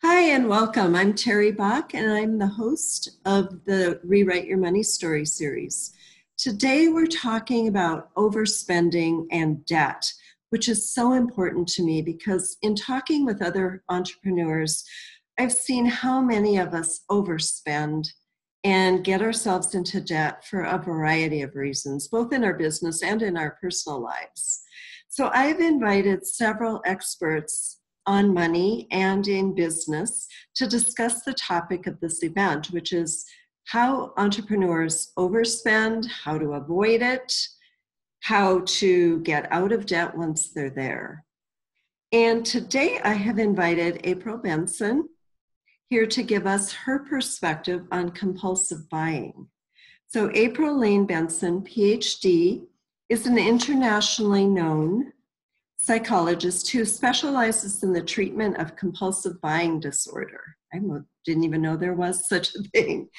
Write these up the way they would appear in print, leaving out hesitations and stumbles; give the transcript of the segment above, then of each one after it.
Hi and welcome. I'm Terry Bach and I'm the host of the Rewrite Your Money Story series. Today we're talking about overspending and debt, which is so important to me because in talking with other entrepreneurs, I've seen how many of us overspend and get ourselves into debt for a variety of reasons, both in our business and in our personal lives. So I've invited several experts on money and in business to discuss the topic of this event, which is how entrepreneurs overspend, how to avoid it, how to get out of debt once they're there. And today I have invited April Benson here to give us her perspective on compulsive buying. So April Lane Benson, PhD, is an internationally known psychologist who specializes in the treatment of compulsive buying disorder. I didn't even know there was such a thing.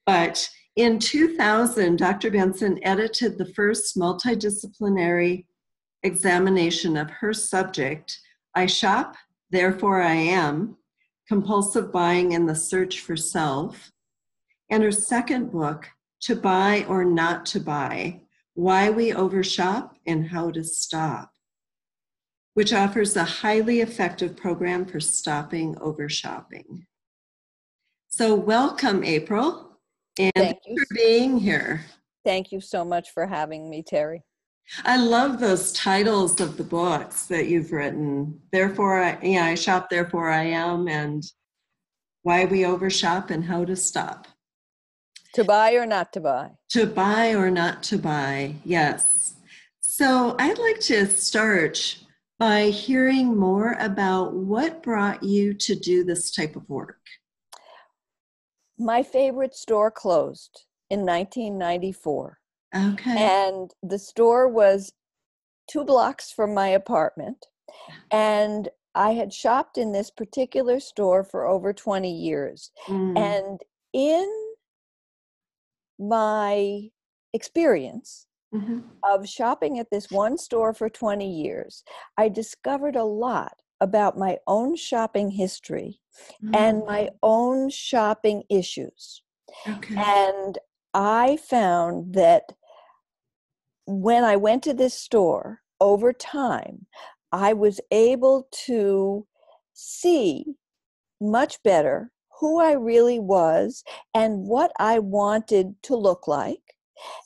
But in 2000, Dr. Benson edited the first multidisciplinary examination of her subject, I Shop, Therefore I Am, Compulsive Buying and the Search for Self, and her second book, To Buy or Not to Buy, Why We Overshop and How to Stop, which offers a highly effective program for stopping overshopping. So welcome, April, and Thank you for being here. Thank you so much for having me, Terry. I love those titles of the books that you've written. I Shop, Therefore I Am, and Why We Overshop and How to Stop. To buy or not to buy? To buy or not to buy, yes. So I'd like to start by hearing more about what brought you to do this type of work. My favorite store closed in 1994. Okay. And the store was 2 blocks from my apartment. And I had shopped in this particular store for over 20 years. And in my experience of shopping at this one store for 20 years, I discovered a lot about my own shopping history and my own shopping issues. Okay. And I found that when I went to this store over time, I was able to see much better who I really was and what I wanted to look like.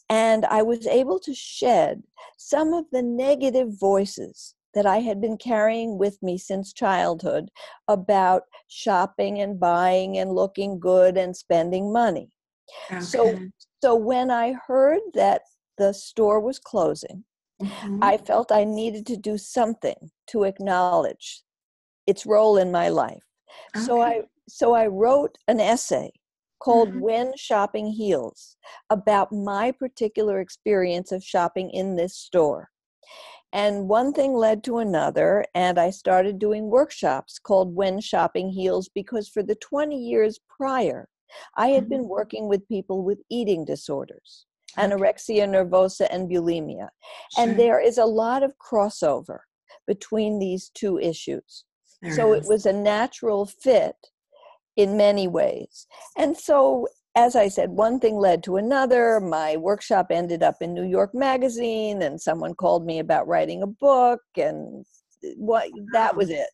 And I was able to shed some of the negative voices that I had been carrying with me since childhood about shopping and buying and looking good and spending money. Okay. So when I heard that the store was closing, I felt I needed to do something to acknowledge its role in my life. Okay. So I wrote an essay called When Shopping Heals about my particular experience of shopping in this store. And one thing led to another, and I started doing workshops called When Shopping Heals because for the 20 years prior, I had been working with people with eating disorders, anorexia nervosa and bulimia. And there is a lot of crossover between these two issues. So it was a natural fit in many ways. And so, as I said, one thing led to another. My workshop ended up in New York Magazine, and someone called me about writing a book, and that was it.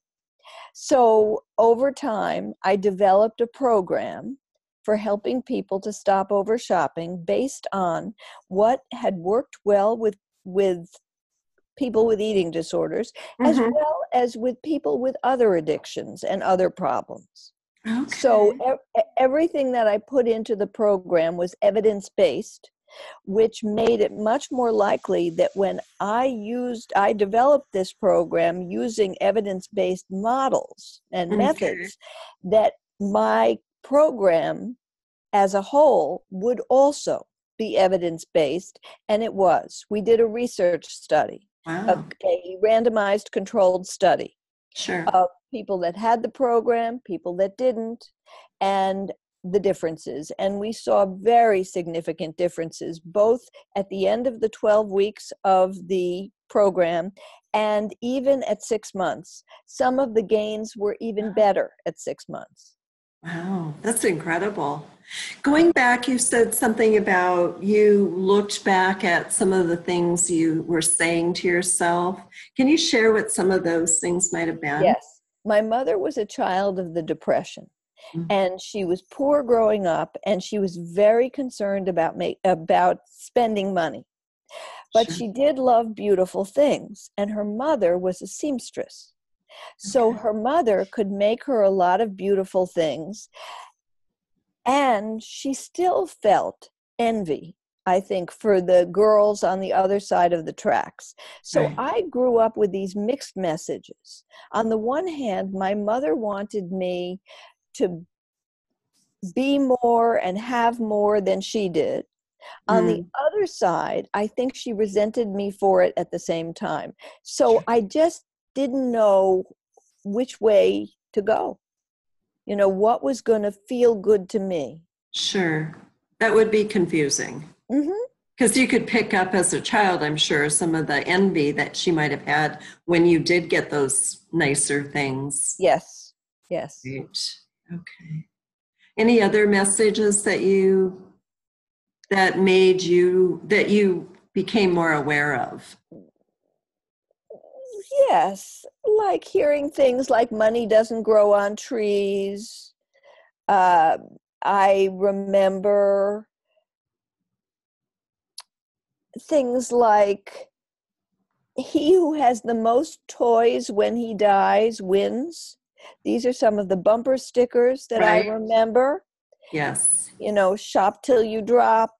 So over time, I developed a program for helping people to stop over shopping based on what had worked well with people with eating disorders, as well as with people with other addictions and other problems. Okay. So everything that I put into the program was evidence-based, which made it much more likely that when I developed this program using evidence-based models and methods, that my program as a whole would also be evidence-based, and it was. We did a research study, a randomized controlled study of people that had the program, people that didn't, and the differences. And we saw very significant differences, both at the end of the 12 weeks of the program. And even at 6 months, some of the gains were even better at 6 months. Wow, that's incredible. Going back, you said something about you looked back at some of the things you were saying to yourself. Can you share what some of those things might have been? Yes. My mother was a child of the Depression, Mhm. and she was poor growing up, and she was very concerned about spending money. But Sure. she did love beautiful things, and her mother was a seamstress. So Okay. her mother could make her a lot of beautiful things, and she still felt envy, I think, for the girls on the other side of the tracks. So Right. I grew up with these mixed messages. On the one hand, my mother wanted me to be more and have more than she did. On the Mm, other side, I think she resented me for it at the same time. So sure. I just didn't know which way to go. What was going to feel good to me. Sure. That would be confusing. Hmm. Because you could pick up as a child, I'm sure, some of the envy that she might have had when you did get those nicer things. Yes, yes. Right. Okay. Any other messages that you became more aware of? Yes, like hearing things like money doesn't grow on trees. Uh, I remember things like he who has the most toys when he dies wins. These are some of the bumper stickers that I Right. remember. Yes. Shop till you drop,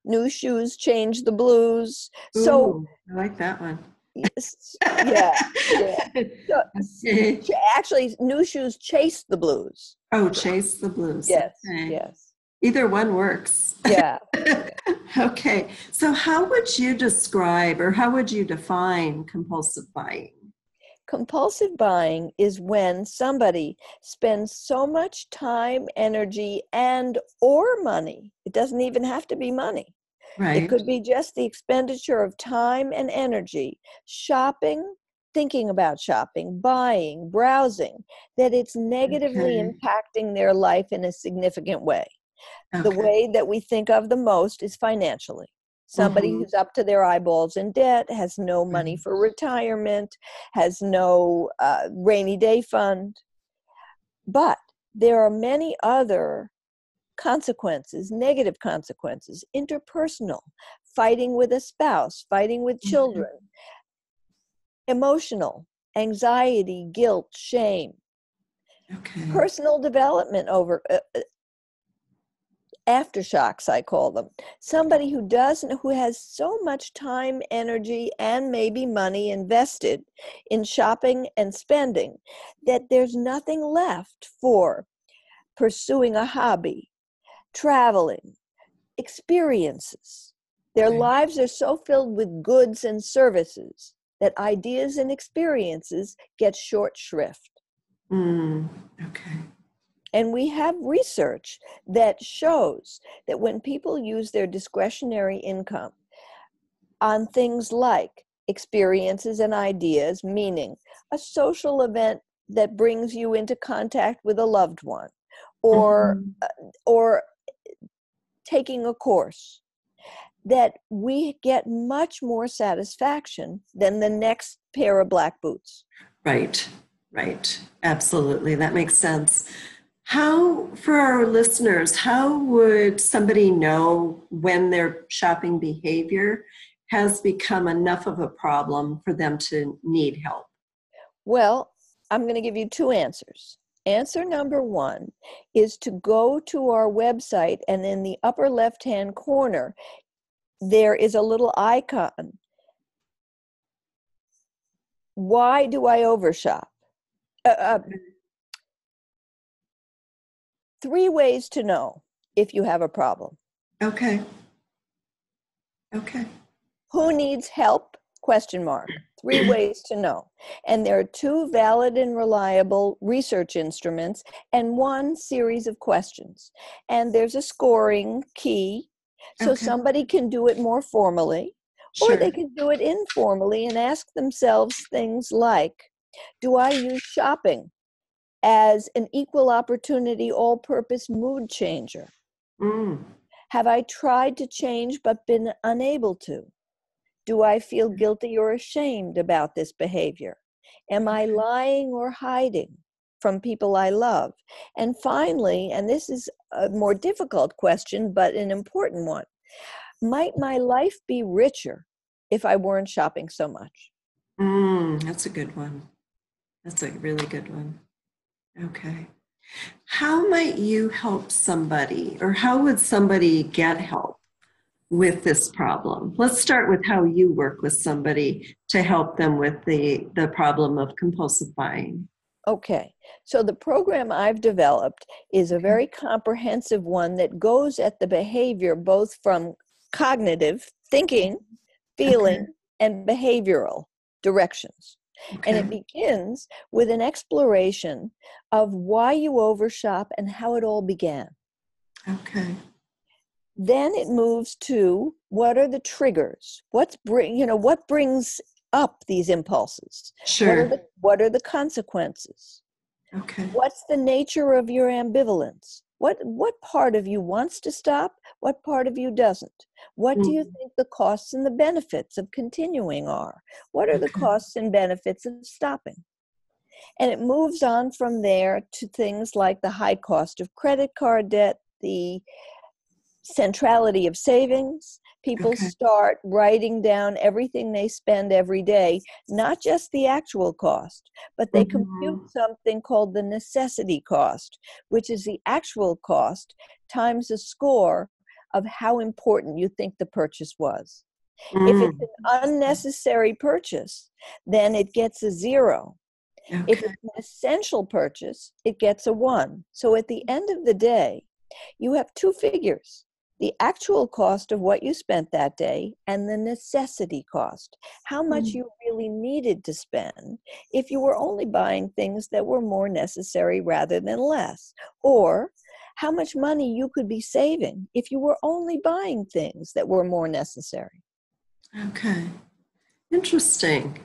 new shoes change the blues. So, Ooh, I like that one. yes, yeah, yeah. So, Okay. actually, new shoes chase the blues. Oh, Chase the Blues. Yes, Okay. yes, Either one works. yeah. Okay. So how would you describe or how would you define compulsive buying? Compulsive buying is when somebody spends so much time, energy, and or money. It doesn't even have to be money. It Right. could be just the expenditure of time and energy, shopping, thinking about shopping, buying, browsing, that it's negatively Okay. impacting their life in a significant way. The Okay. way that we think of the most is financially. Somebody Mm-hmm. who's up to their eyeballs in debt, has no money Right. for retirement, has no rainy day fund. But there are many other consequences, negative consequences, interpersonal, fighting with a spouse, fighting with Okay. children, emotional, anxiety, guilt, shame, Okay. personal development over aftershocks, I call them. Somebody who has so much time, energy, and maybe money invested in shopping and spending that there's nothing left for pursuing a hobby, traveling, experiences. Their Right. lives are so filled with goods and services that ideas and experiences get short shrift. Mm. Okay. And we have research that shows that when people use their discretionary income on things like experiences and ideas, meaning a social event that brings you into contact with a loved one, or Mm-hmm. or taking a course, that we get much more satisfaction than the next pair of black boots. Right. Right. Absolutely. That makes sense. How, for our listeners, how would somebody know when their shopping behavior has become enough of a problem for them to need help? Well, I'm going to give you two answers. Answer number one is to go to our website, and in the upper left-hand corner, there is a little icon. Why do I overshop? Uh, uh, 3 ways to know if you have a problem. Okay. Okay. Who needs help? Question mark. 3 ways to know. And there are 2 valid and reliable research instruments and 1 series of questions. And there's a scoring key, so Okay. somebody can do it more formally, Or Sure. they can do it informally and ask themselves things like, do I use shopping as an equal opportunity, all-purpose mood changer? Mm. Have I tried to change but been unable to? Do I feel guilty or ashamed about this behavior? Am I lying or hiding from people I love? And finally, and this is a more difficult question, but an important one, might my life be richer if I weren't shopping so much? That's a good one. That's a really good one. Okay. How might you help somebody, or how would somebody get help with this problem? Let's start with how you work with somebody to help them with the problem of compulsive buying. Okay, so the program I've developed is a Okay. very comprehensive one that goes at the behavior both from cognitive thinking, Okay. feeling, and behavioral directions. And it Okay. begins with an exploration of why you overshop and how it all began. Okay. Then it moves to what are the triggers? What brings up these impulses? Sure. What are the consequences? Okay. What's the nature of your ambivalence? What part of you wants to stop? What part of you doesn't? What do you Mm. think the costs and the benefits of continuing are? What are the Okay. costs and benefits of stopping? And it moves on from there to things like the high cost of credit card debt, the centrality of savings. People Okay. start writing down everything they spend every day, not just the actual cost, but they compute Mhm. something called the necessity cost, which is the actual cost times a score of how important you think the purchase was. If it's Mm. an unnecessary purchase, then it gets a 0. If Okay. it's an essential purchase, it gets a 1. So at the end of the day, you have two figures: the actual cost of what you spent that day and the necessity cost, how much Mm. you really needed to spend if you were only buying things that were more necessary rather than less, or how much money you could be saving if you were only buying things that were more necessary. Okay. Interesting.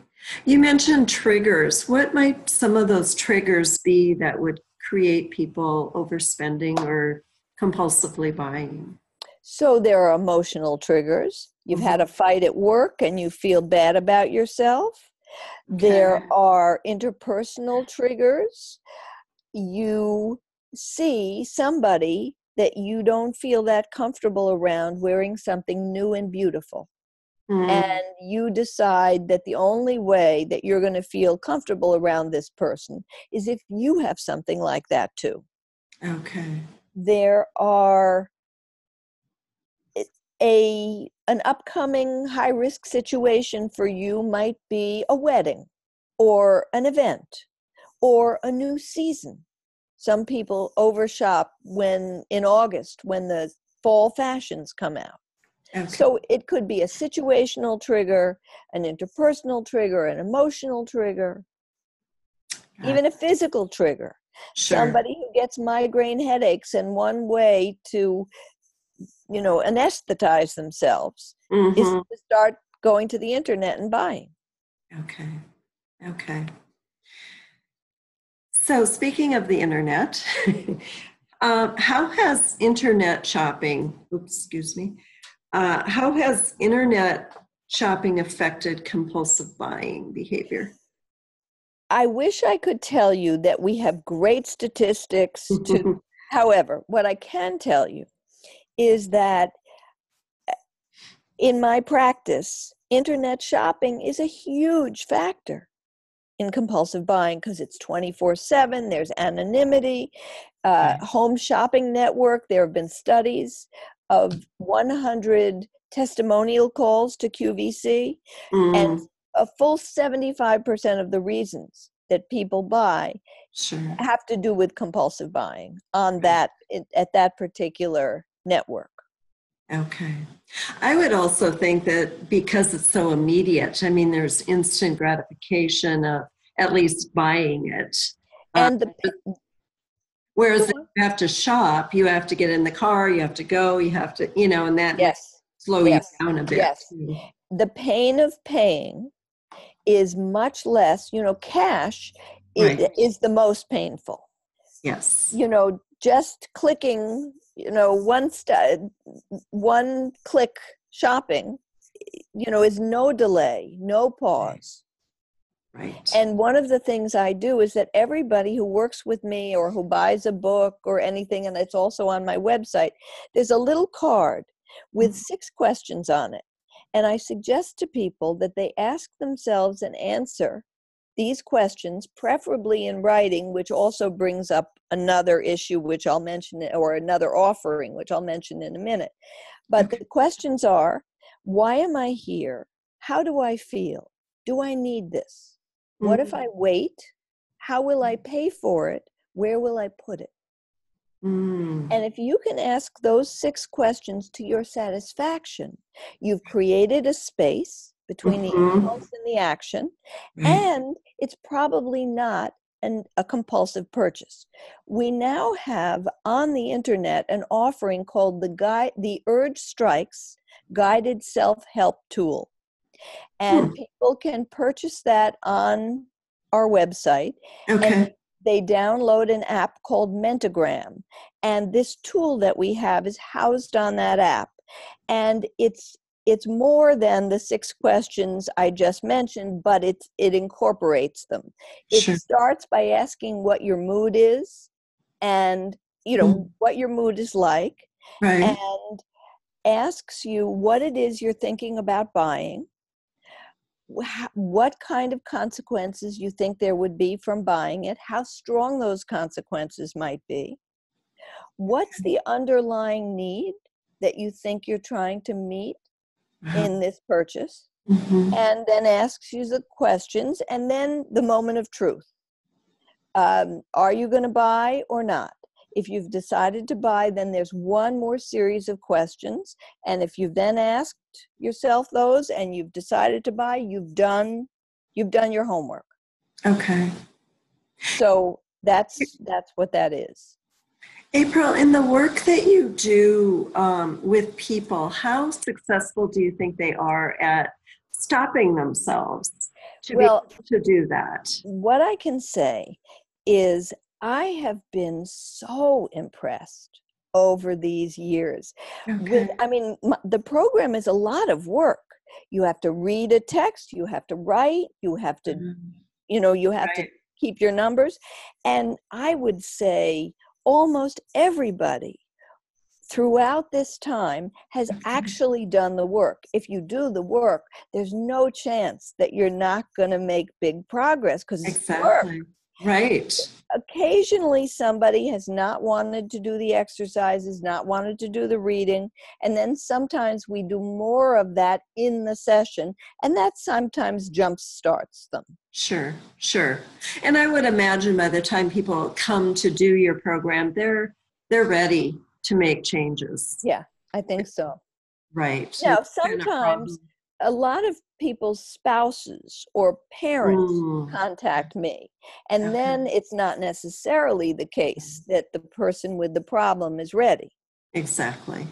You mentioned triggers. What might some of those triggers be that would create people overspending or compulsively buying? So there are emotional triggers. You've had a Mhm. fight at work and you feel bad about yourself. There Okay. are interpersonal triggers. You see somebody that you don't feel that comfortable around wearing something new and beautiful. And Mm. you decide that the only way that you're going to feel comfortable around this person is if you have something like that too. Okay. There are an upcoming high risk situation for you might be a wedding or an event or a new season. Some people overshop when in August when the fall fashions come out. Okay. So it could be a situational trigger, an interpersonal trigger, an emotional trigger, Got even a it. physical trigger. Sure. Somebody who gets migraine headaches, and one way to anesthetize themselves is Mm-hmm. to start going to the internet and buying. Okay. Okay. So speaking of the internet, how has internet shopping, oops, excuse me, how has internet shopping affected compulsive buying behavior? I wish I could tell you that we have great statistics to, however, what I can tell you is that in my practice, internet shopping is a huge factor in compulsive buying because it's 24/7. There's anonymity, Right. home shopping network. There have been studies of 100 testimonial calls to QVC, and Mm, a full 75% of the reasons that people buy sure. have to do with compulsive buying on Right. at that particular network. Okay. I would also think that because it's so immediate, I mean, there's instant gratification of at least buying it. Uh, And the Whereas if one, you have to shop, you have to get in the car, you have to go, you have to, and that may yes, slow you yes, down a bit yes. too. the pain of paying is much less, cash Right. is the most painful. Yes. Just clicking, one click shopping, is no delay, no pause. Right. And one of the things I do is that everybody who works with me or who buys a book or anything, and it's also on my website, there's a little card with 6 questions on it. And I suggest to people that they ask themselves and answer these questions, preferably in writing, which also brings up another issue, which I'll mention, or another offering, which I'll mention in a minute. But the questions are, why am I here? How do I feel? Do I need this? What if I wait? How will I pay for it? Where will I put it? And if you can ask those 6 questions to your satisfaction, you've created a space between the impulse and the action, and it's probably not a compulsive purchase. We now have on the internet an offering called the Urge Strikes Guided Self-Help Tool. And people can purchase that on our website. And they download an app called Mentagram. And this tool that we have is housed on that app. And it's more than the 6 questions I just mentioned, but it incorporates them. It starts by asking what your mood is and, what your mood is like. Right. And asks you what it is you're thinking about buying, what kind of consequences you think there would be from buying it, how strong those consequences might be, what's the underlying need that you think you're trying to meet in this purchase, and then asks you the questions, and then the moment of truth. Are you going to buy or not? If you've decided to buy, then there's one more series of questions. And if you've then asked yourself those and you've decided to buy, you've done your homework. Okay. So that's what that is. April, in the work that you do with people, how successful do you think they are at stopping themselves to be able to do that? What I can say is I have been so impressed over these years. The program is a lot of work. You have to read a text, you have to write, you have to, to keep your numbers. And I would say almost everybody throughout this time has actually done the work. If you do the work, there's no chance that you're not going to make big progress because it's work. Right. Occasionally somebody has not wanted to do the exercises, not wanted to do the reading, and then sometimes we do more of that in the session, and that sometimes jump starts them. Sure. And I would imagine by the time people come to do your program, they're ready to make changes. Yeah, I think so. Right. Now, sometimes a lot of people's spouses or parents contact me, and then it's not necessarily the case that the person with the problem is ready. Exactly.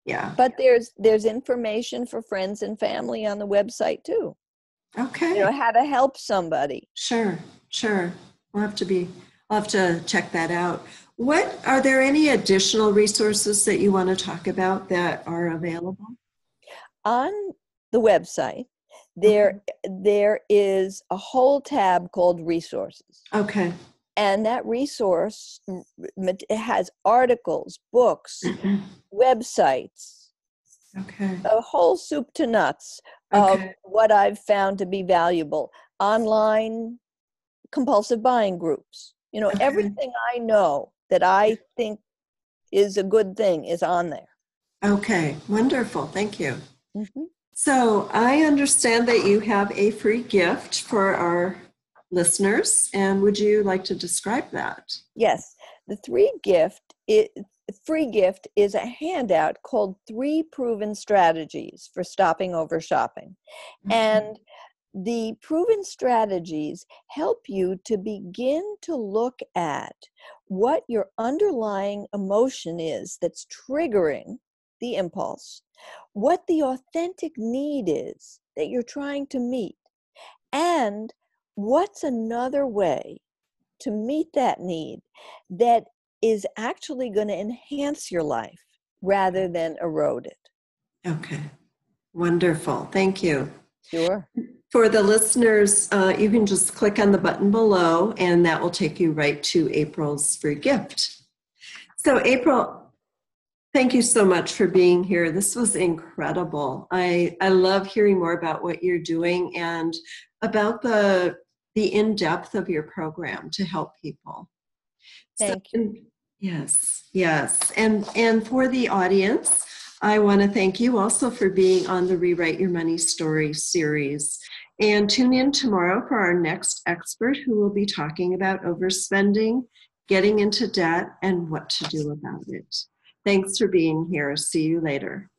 Yeah. But there's information for friends and family on the website too. Okay. How to help somebody. Sure. I'll have to check that out. Are there any additional resources that you want to talk about that are available? On the website, there is a whole tab called resources. Okay. And that resource has articles, books, websites, a whole soup to nuts of what I've found to be valuable. Online compulsive buying groups. Everything I know that I think is a good thing is on there. Okay, wonderful. Thank you. So I understand that you have a free gift for our listeners, and would you like to describe that? Yes, the free gift is a handout called 3 Proven Strategies for Stopping Over Shopping. And the proven strategies help you to begin to look at what your underlying emotion is that's triggering the impulse, what the authentic need is that you're trying to meet, and what's another way to meet that need that is actually going to enhance your life rather than erode it. Okay. Wonderful. Thank you. Sure. For the listeners, you can just click on the button below and that will take you right to April's free gift. So April, thank you so much for being here. This was incredible. I love hearing more about what you're doing and about the in-depth of your program to help people. Thank you. Yes. And for the audience, I want to thank you also for being on the Rewrite Your Money Story series. And tune in tomorrow for our next expert who will be talking about overspending, getting into debt, and what to do about it. Thanks for being here. See you later.